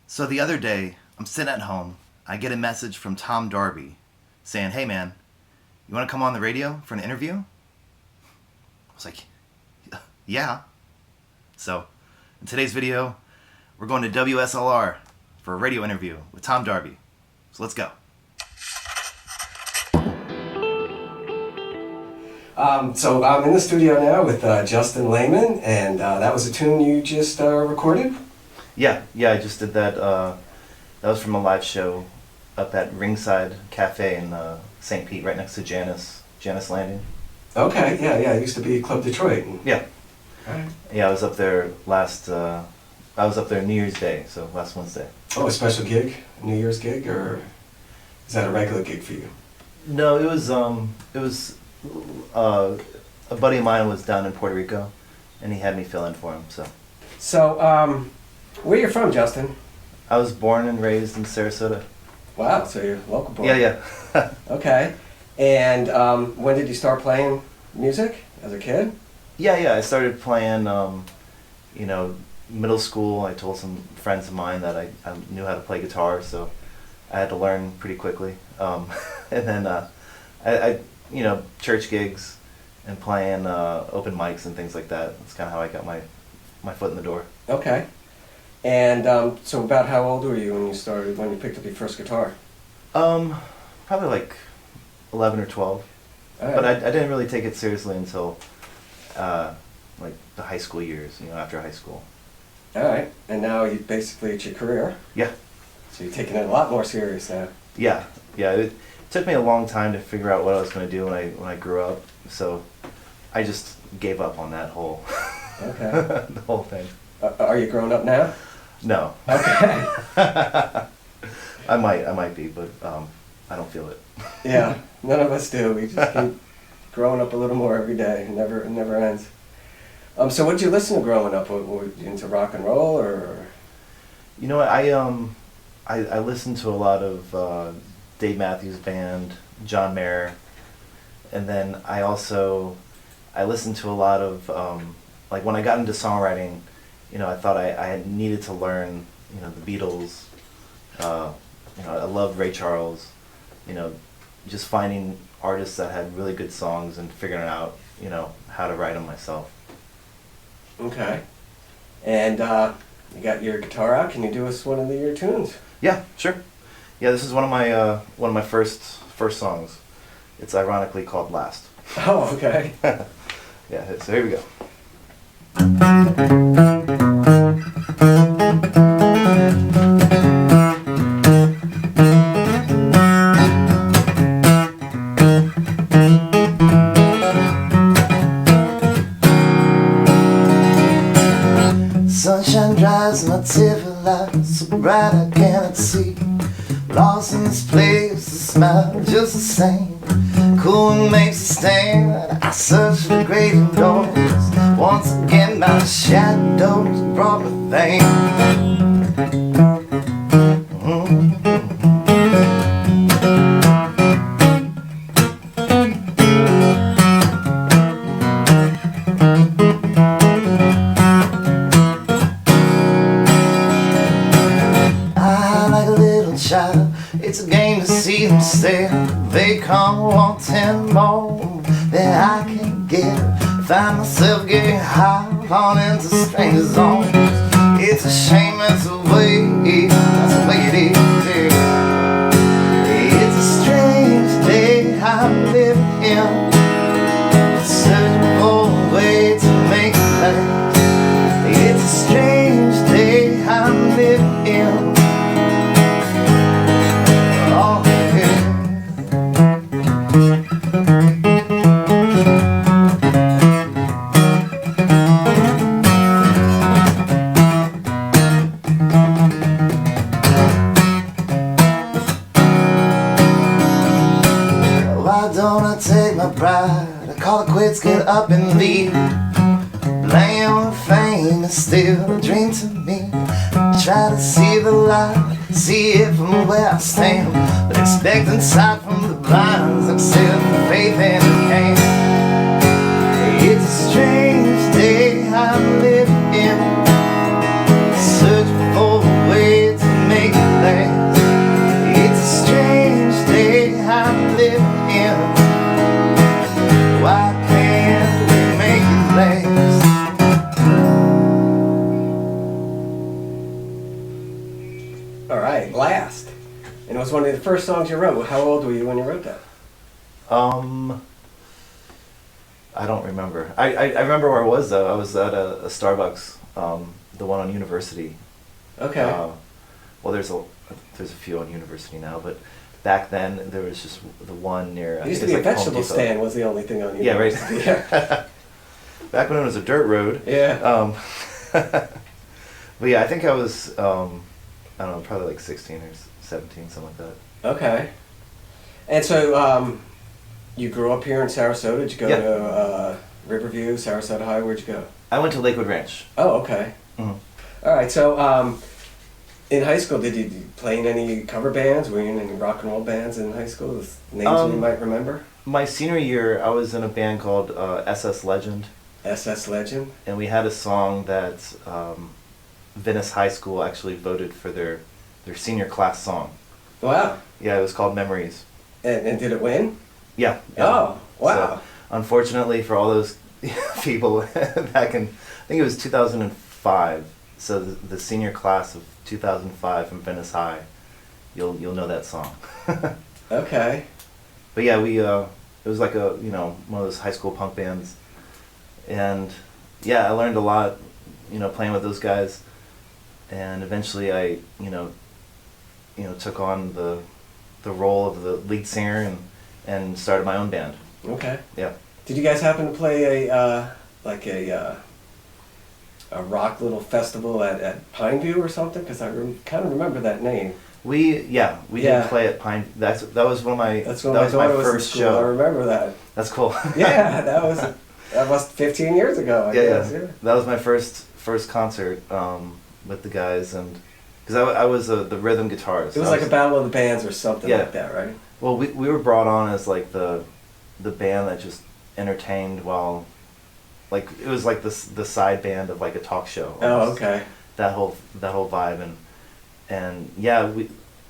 So the other day, I'm sitting at home. I get a message from Tom Darby saying, "Hey man, you want to come on the radio for an interview?" I was like, "Yeah." So in today's video, we're going to WSLR for a radio interview with Tom Darby. So let's go. So I'm in the studio now with Justin Layman, and that was a tune you just recorded? Yeah, I just did that. That was from a live show up at Ringside Cafe in St. Pete, right next to Janice Landing. Okay, yeah, it used to be Club Detroit. Yeah. Alright. Yeah, I was up there New Year's Day, so last Wednesday. Oh, a special gig? A New Year's gig, or is that a regular gig for you? No, it was a buddy of mine was down in Puerto Rico, and he had me fill in for him. So, where you from, Justin? I was born and raised in Sarasota. Wow, so you're local boy. Yeah. Okay. And when did you start playing music? As a kid? Yeah. I started playing, middle school. I told some friends of mine that I knew how to play guitar, so I had to learn pretty quickly. And then I church gigs and playing open mics and things like that. That's kind of how I got my foot in the door. Okay. And so about how old were you when you picked up your first guitar? Probably like 11 or 12. All right. But I didn't really take it seriously until like the high school years, after high school. All right. And now basically it's your career. Yeah. So you're taking it a lot more serious now. Yeah. It took me a long time to figure out what I was going to do when I grew up. So I just gave up on that whole Okay. the whole thing. Are you grown up now? No. Okay. I might be, but I don't feel it. Yeah, none of us do. We just keep growing up a little more every day. It never ends. So what did you listen to growing up? Were you into rock and roll, or? You know what, I listened to a lot of Dave Matthews Band, John Mayer, and then I listened to a lot of like when I got into songwriting, I thought I needed to learn the Beatles. I loved Ray Charles. Just finding artists that had really good songs and figuring out how to write them myself. Okay. And you got your guitar out. Can you do us one of your tunes? Yeah, sure. Yeah, this is one of my first songs. It's ironically called Last. Oh, okay. Yeah, so here we go. Sunshine dries my tearful eyes, so bright I cannot see. Lost in this place, the smile just the same. Cool and makes a stand. I search for great doors. Once again, my shadows brought me fame. Child, it's a game to see them stare. They come wanting more than I can give. Find myself getting high on into stranger zones. It's a shame that's the way it is. It's a strange day I'm living in, searching for a way to make it last. It's a strange day I'm living in. Why don't I take my pride? I call it quits, get up and leave. Blame on fame is still a dream to me. Try to see the light, see it from where I stand, but expect insight from the blinds, accept faith in the can. It's a strange day I'm living in, searching for a way to All right, Last. And it was one of the first songs you wrote. How old were you when you wrote that? I don't remember. I remember where I was though. I was at a Starbucks, the one on University. Okay. Well, there's a few on University now, but back then there was just the one near. It used to be a vegetable stand was the only thing on University. Yeah, right. Back when it was a dirt road. Yeah. But yeah, I think I was, I don't know, probably like 16 or 17, something like that. Okay. And so, you grew up here in Sarasota. Did you go to Riverview, Sarasota High? Where'd you go? I went to Lakewood Ranch. Oh, okay. Mhm. All right. So, in high school, did you play in any cover bands? Were you in any rock and roll bands in high school? With names you might remember? My senior year, I was in a band called SS Legend. SS Legend. And we had a song that Venice High School actually voted for their senior class song. Wow. Yeah, it was called Memories. And did it win? Yeah. Oh, wow. So, unfortunately for all those people back in, I think it was 2005. So the senior class of 2005 from Venice High, you'll know that song. Okay. But yeah, we it was like a one of those high school punk bands, and yeah, I learned a lot, playing with those guys, and eventually I took on the role of the lead singer and started my own band. Okay. Yeah. Did you guys happen to play a rock little festival at Pineview or something? Because I kind of remember that name. We did play at Pine. That was one of my. That's when that my was my daughter was in first school. show. I remember that. That's cool. Yeah, that was 15 years ago. I guess. Yeah. That was my first concert with the guys, and because I was the rhythm guitarist. It was like a battle of the bands or something like that, right? Well, we were brought on as like the band that just entertained while, like it was like the side band of like a talk show. Almost. Oh, okay. That whole vibe and yeah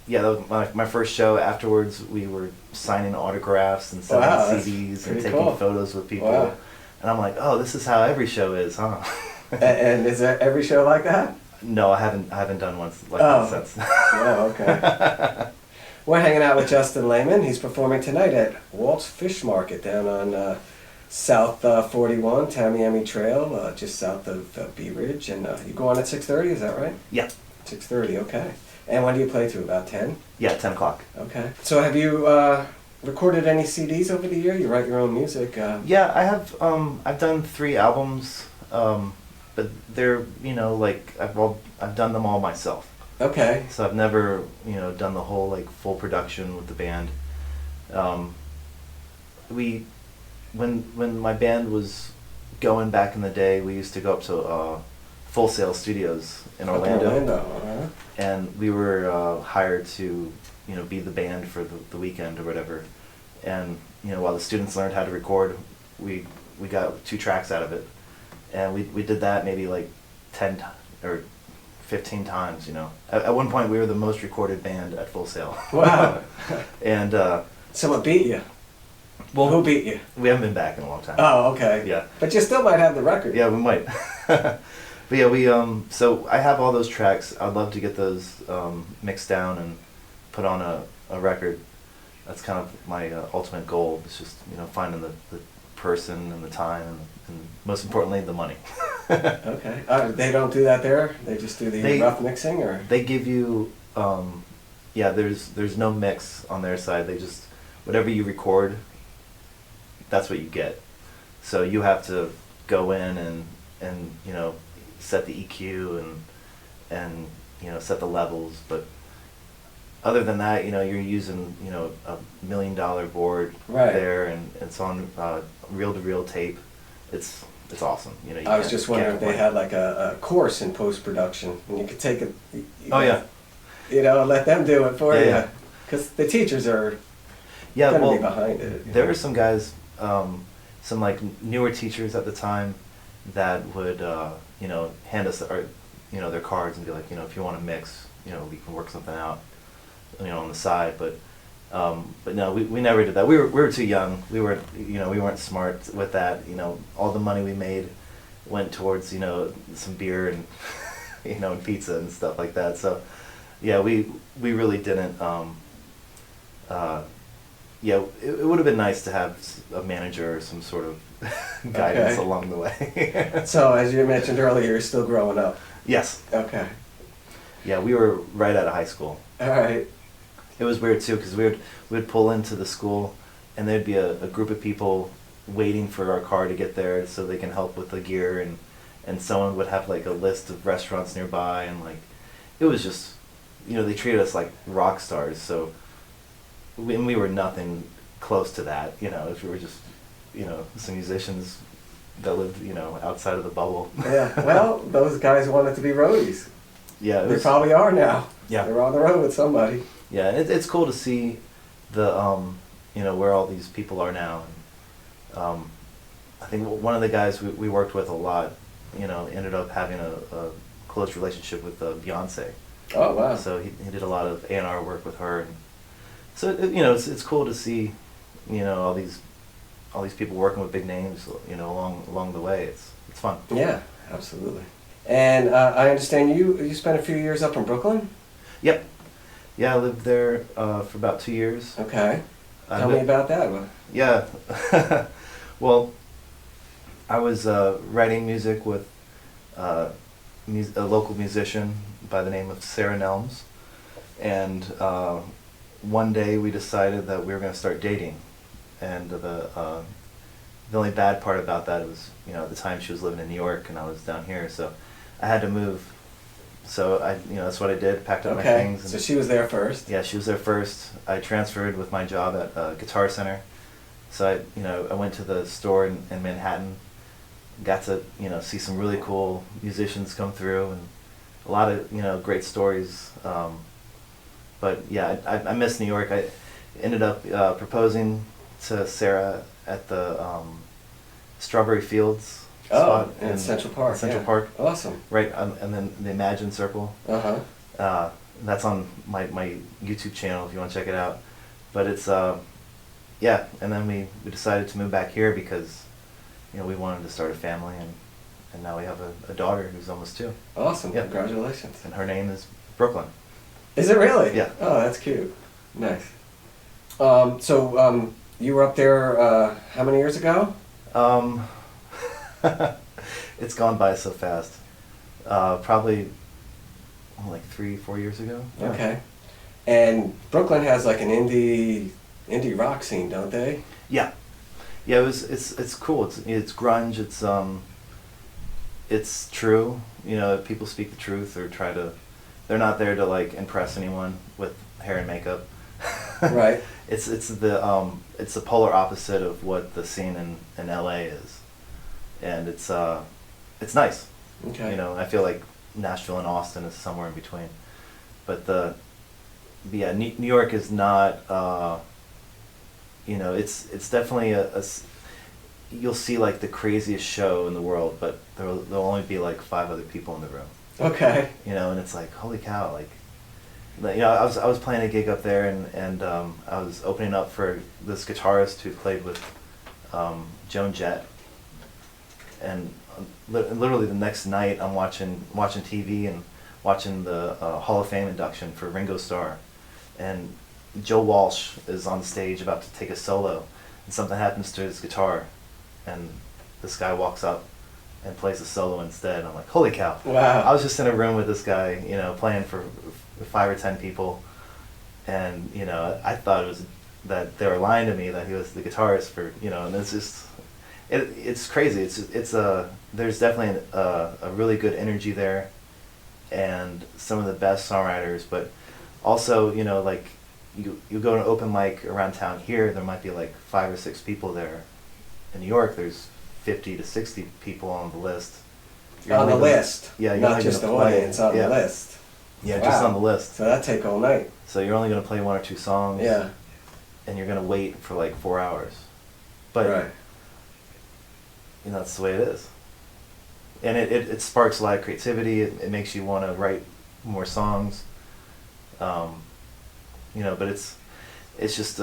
that was my first show. Afterwards, we were signing autographs and selling CDs and taking photos with people. Wow. And I'm like, oh, this is how every show is, huh? And is there every show like that? No, I haven't done one like that since. Yeah, okay. We're hanging out with Justin Layman. He's performing tonight at Walt's Fish Market down on South 41, Tamiami Trail, just south of Bee Ridge. And you go on at 6:30, is that right? Yeah. 6:30, okay. And when do you play to? About 10? Yeah, 10 o'clock. Okay. So have you recorded any CDs over the year? You write your own music? Yeah, I have. I've done 3 albums, but they're I've done them all myself. Okay. So I've never done the whole like full production with the band. When my band was going back in the day, we used to go up to Full Sail Studios in Orlando. And we were hired to be the band for the weekend or whatever. And while the students learned how to record, we got 2 tracks out of it, and we did that maybe like 10 or 15 times. At one point we were the most recorded band at Full Sail. Wow. And someone beat you. Well, who beat you? We haven't been back in a long time. Oh, okay. Yeah. But you still might have the record. Yeah, we might. But yeah, we so I have all those tracks. I'd love to get those mixed down and put on a record. That's kind of my ultimate goal. It's just finding the person and the time and most importantly the money. Okay. They don't do that there. They just do the rough mixing, or they give you there's no mix on their side. They just whatever you record, that's what you get. So you have to go in and set the EQ and set the levels, but other than that, you're using a $1 million board there, and it's on reel-to-reel tape. It's awesome. I was just wondering if they had like a course in post-production, and you could take it. Let them do it for you, because the teachers are gonna be behind it. There were some guys, some like newer teachers at the time, that would hand us their cards and be like, if you want to mix, we can work something out, on the side. But no, we never did that. We were too young. We weren't smart with that. All the money we made went towards some beer and and pizza and stuff like that. So Yeah, we really didn't. Yeah, it would have been nice to have a manager or some sort of guidance Okay. along the way. So, as you mentioned earlier, you're still growing up. Yes. Okay. Yeah, we were right out of high school. All right. It was weird too because we'd pull into the school, and there'd be a group of people waiting for our car to get there so they can help with the gear, and someone would have like a list of restaurants nearby, and like it was just, they treated us like rock stars. So we were nothing close to that. If we were just some musicians that lived outside of the bubble. Yeah. Well, those guys wanted to be roadies. Yeah, They probably are now. Yeah. They're on the road with somebody. Yeah, and it's cool to see the where all these people are now. And I think one of the guys we worked with a lot, ended up having a close relationship with Beyonce. Oh, wow. So he did a lot of A&R work with her, and so it's cool to see all these people working with big names along the way. It's fun. Yeah, absolutely. And I understand you spent a few years up in Brooklyn? Yep. Yeah, I lived there for about 2 years. Okay. Tell me about that. Yeah. Well, I was writing music with a local musician by the name of Sarah Nelms, and one day we decided that we were going to start dating, and the only bad part about that was at the time she was living in New York and I was down here, so I had to move. So that's what I did. Packed up my things. And so she was there first. Yeah, she was there first. I transferred with my job at Guitar Center. So I went to the store in Manhattan, got to see some really cool musicians come through, and a lot of great stories. But yeah, I miss New York. I ended up proposing to Sarah at the Strawberry Fields. Oh, in Central Park. Central Park. Awesome. Right, and then the Imagine Circle. Uh-huh. That's on my YouTube channel if you want to check it out. But it's, yeah, and then we decided to move back here because, we wanted to start a family, and now we have a daughter who's almost 2. Awesome. Yeah. Congratulations. And her name is Brooklyn. Is it really? Yeah. Oh, that's cute. Nice. So you were up there how many years ago? It's gone by so fast. Probably like 3-4 years ago. Yeah. Okay. And Brooklyn has like an indie rock scene, don't they? Yeah. Yeah, it's cool. It's grunge. It's true. People speak the truth or try to. They're not there to like impress anyone with hair and makeup. Right. It's the polar opposite of what the scene in LA is, and it's nice. Okay. I feel like Nashville and Austin is somewhere in between, but New York is not. It's definitely you'll see like the craziest show in the world, but there'll only be like 5 other people in the room. Okay. And it's like, holy cow, like I was playing a gig up there, and I was opening up for this guitarist who played with Joan Jett, and literally the next night I'm watching TV and watching the Hall of Fame induction for Ringo Starr, and Joe Walsh is on stage about to take a solo, and something happens to his guitar, and this guy walks up and plays a solo instead. I'm like, holy cow. Wow. I was just in a room with this guy, playing for 5 or 10 people, and I thought it was that they were lying to me that he was the guitarist for, and it's just it's crazy. It's there's definitely a really good energy there, and some of the best songwriters, but also like you go to an open mic around town here, there might be like 5 or 6 people there. In New York, there's 50 to 60 people on the list. On the list. Yeah, you're not only just the gonna play- audience, on yeah. the list. Yeah, Wow. just on the list. So that'd take all night. So you're only going to play 1 or 2 songs. Yeah. And you're going to wait for like 4 hours. But Right. That's the way it is. And it sparks a lot of creativity. It makes you want to write more songs. But it's just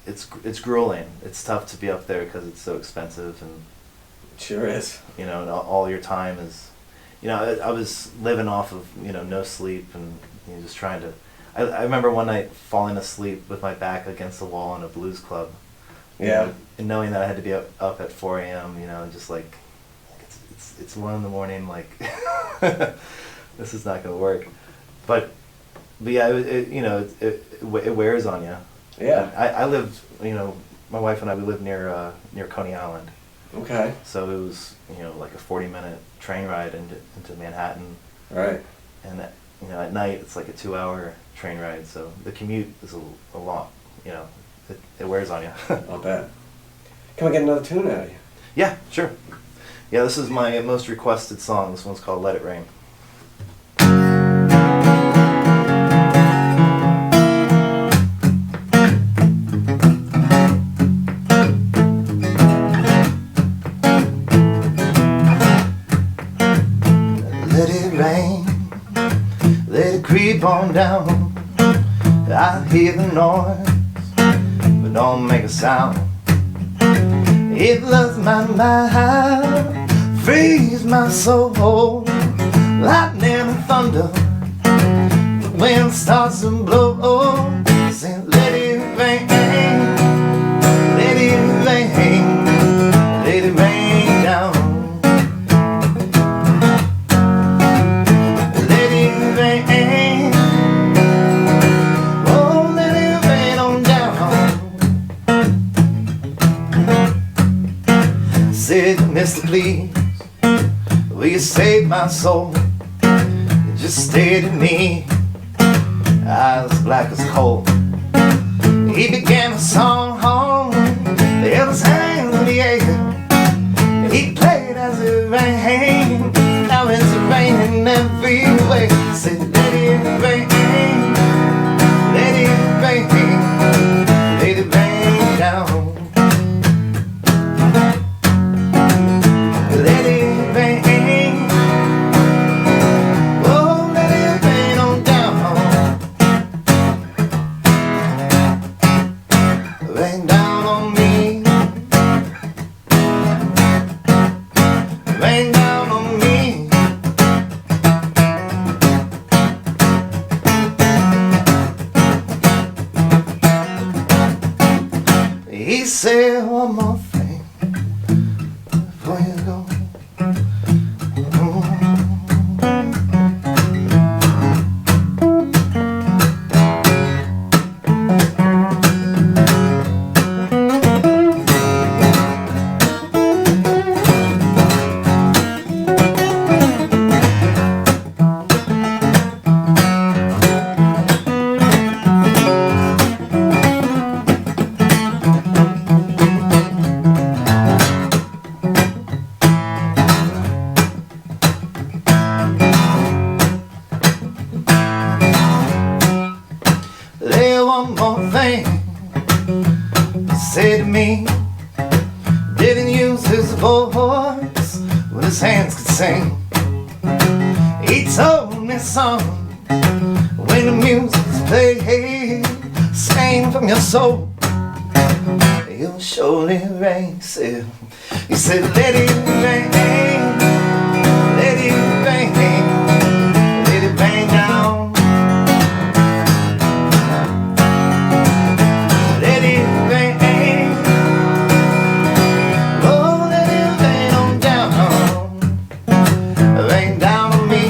it's grueling. It's tough to be up there because it's so expensive, and Sure is. and all your time is, I was living off of no sleep, and just trying to I remember one night falling asleep with my back against the wall in a blues club. Yeah. And knowing that I had to be up at 4 a.m., you know, just like, it's 1 in the morning, like, this is not going to work. But yeah, it wears on you. Yeah. I lived, you know, my wife and I, we lived near Coney Island. Okay. So it was, you know, like a 40-minute train ride into Manhattan. Right. And, you know, at night it's like a 2-hour train ride. So the commute is a lot, you know, it wears on you. I'll bet. Can we get another tune out of you? Yeah, sure. Yeah, this is my most requested song. This one's called Let It Rain. Let it rain, let it creep on down. I hear the noise, but don't make a sound. It floods my mind, frees my soul. Lightning and thunder, the wind starts to blow. Say, let it rain, let it rain, let it rain down. Let it rain, oh, let it rain on down. Said, Mr. Please, will you save my soul? Just stay to me, eyes black as coal. He began a song, held his hands in the air. He played as it rained, now it's raining every way. Said, let it rain, let it rain, let it rain down. Let it rain, oh, let it rain on down. Rain down on me, rain down on me. He said one more thing before you go. There one more thing he said to me. Didn't use his voice when his hands could sing. He told me, son, when the music's played, sing from your soul, you'll surely rain. He said, let it rain, let it rain, let it rain down. Let it rain, oh, let it rain on down. Rain down on me,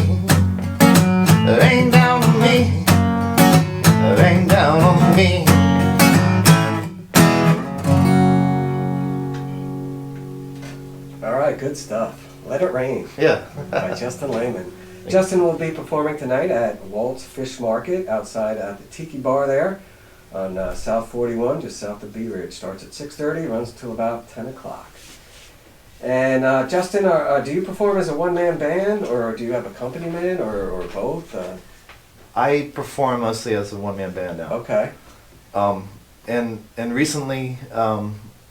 rain down on me, rain down on me. All right, good stuff. Let It Rain Yeah. by Justin Layman. Justin will be performing tonight at Walt's Fish Market outside the Tiki Bar there on South 41, just south of Bee Ridge. Starts at 6:30, runs until about 10 o'clock. And Justin, do you perform as a one-man band, or do you have accompaniment, or both? I perform mostly as a one-man band now. Okay. And recently,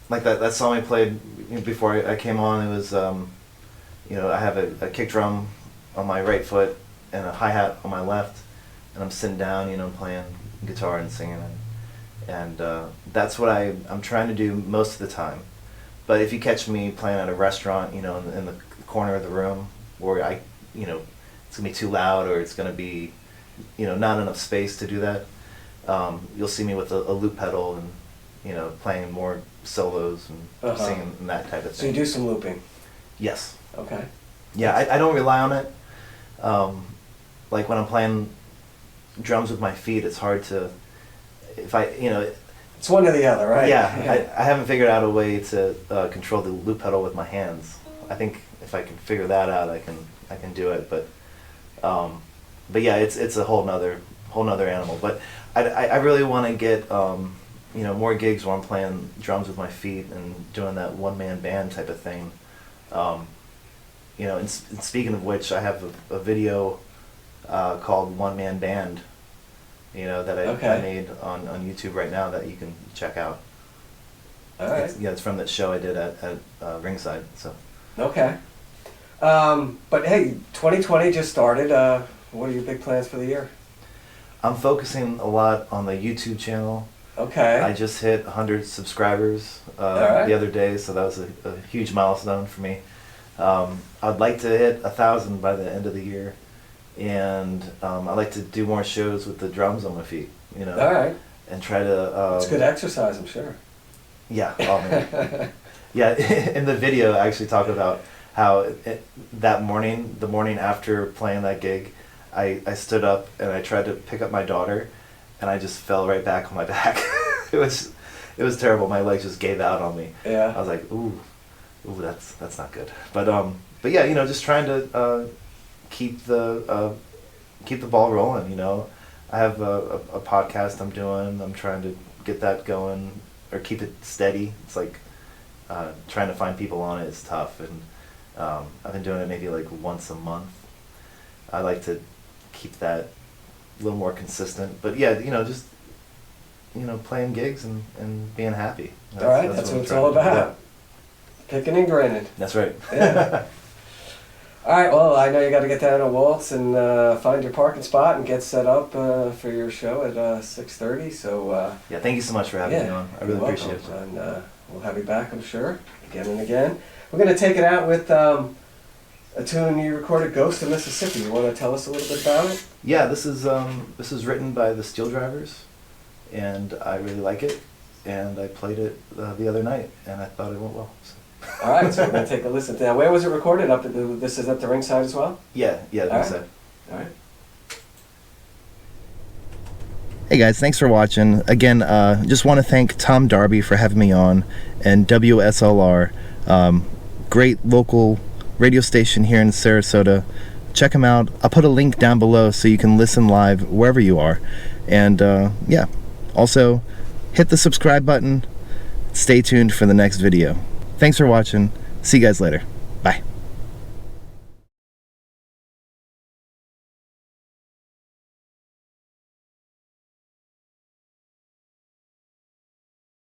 like that song I played before I came on, it was, you know, I have a kick drum on my right foot and a hi-hat on my left, and I'm sitting down, you know, playing guitar and singing, and that's what I'm trying to do most of the time. But if you catch me playing at a restaurant, you know, in the corner of the room, where you know, it's gonna be too loud, or it's gonna be not enough space to do that. You'll see me with a loop pedal and playing more solos and singing and that type of thing. So you do some looping? Yes. Okay. Yeah, I don't rely on it. Like when I'm playing drums with my feet, it's hard to, it's one or the other, right? Yeah, I haven't figured out a way to control the loop pedal with my hands. I think if I can figure that out, I can do it. But yeah, it's a whole nother animal. But I really want to get more gigs where I'm playing drums with my feet and doing that one-man band type of thing. And speaking of which, I have a video called One Man Band, that I made on YouTube right now that you can check out. All right. It's from that show I did at Ringside. So. Okay. But hey, 2020 just started. What are your big plans for the year? I'm focusing a lot on the YouTube channel. Okay. I just hit 100 subscribers the other day, so that was a huge milestone for me. I'd like to hit 1,000 by the end of the year, and I'd like to do more shows with the drums on my feet. All right. And try to. It's good exercise, I'm sure. Yeah. Oh man. Yeah. In the video, I actually talk about how that morning, the morning after playing that gig, I stood up and I tried to pick up my daughter, and I just fell right back on my back. It was terrible. My legs just gave out on me. Yeah. I was like, ooh, that's not good. But yeah, just trying to keep the ball rolling. I have a podcast I'm doing. I'm trying to get that going or keep it steady. It's like trying to find people on it is tough, and I've been doing it maybe like once a month. I like to keep that a little more consistent. But yeah, just playing gigs and being happy. All right, that's what it's all about. Picking and grinding. That's right. Yeah. All right, well, I know you got to get down to Waltz and find your parking spot and get set up for your show at 6:30. So yeah, thank you so much for having me on. I really appreciate it. And we'll have you back, I'm sure, again and again. We're going to take it out with a tune you recorded, "Ghost of Mississippi." You want to tell us a little bit about it? Yeah, this is written by the Steel Drivers, and I really like it. And I played it the other night, and I thought it went well. So. All right, so we're going to take a listen. Now, where was it recorded? This is at the Ringside as well? Yeah, the Ringside. All right. Hey guys, thanks for watching. Again, just want to thank Tom Darby for having me on, and WSLR, great local radio station here in Sarasota. Check them out. I'll put a link down below so you can listen live wherever you are. And yeah, also hit the subscribe button. Stay tuned for the next video. Thanks for watching. See you guys later.